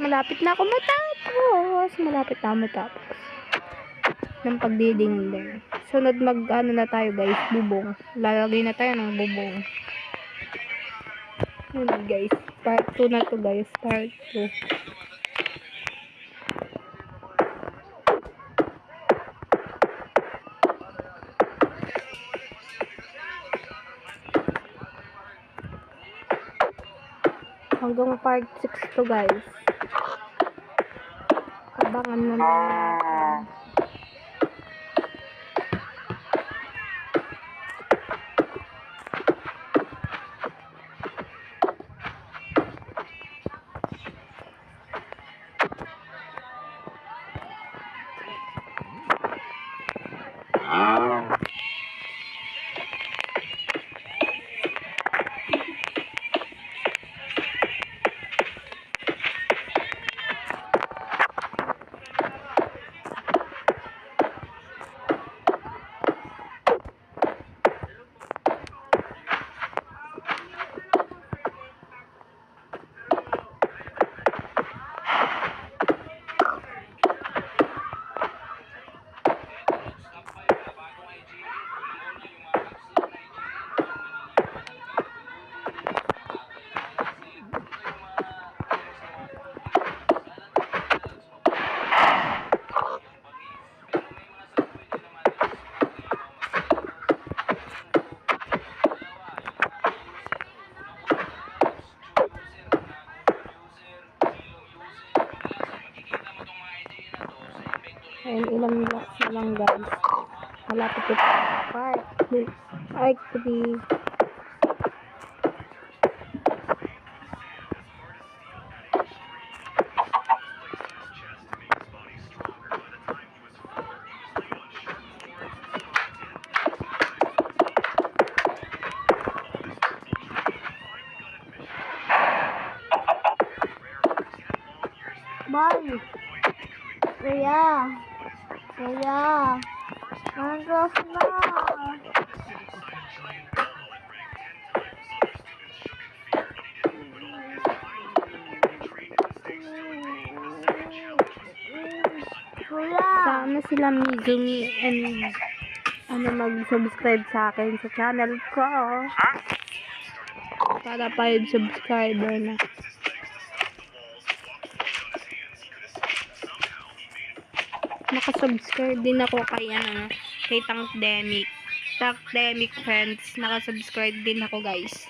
malapit na ako matapos. Ng pagdidingding. Sunod ano na tayo guys, bubong. Lalagay na tayo ng bubong. Yun guys, part 2 na to guys, part 2. Hanggang part 6 to guys. Abangan na natin. Ayun, ilang blocks na lang guys. Malapit ito. Part 3. Bye. Kuya. Nandros na. Kuya. Sana sila Mizumi and mag-subscribe sa akin sa channel ko. Para 5 subscriber na. Nakasubscribe din ako kay kay Tankdemic Friends. Nakasubscribe din ako guys.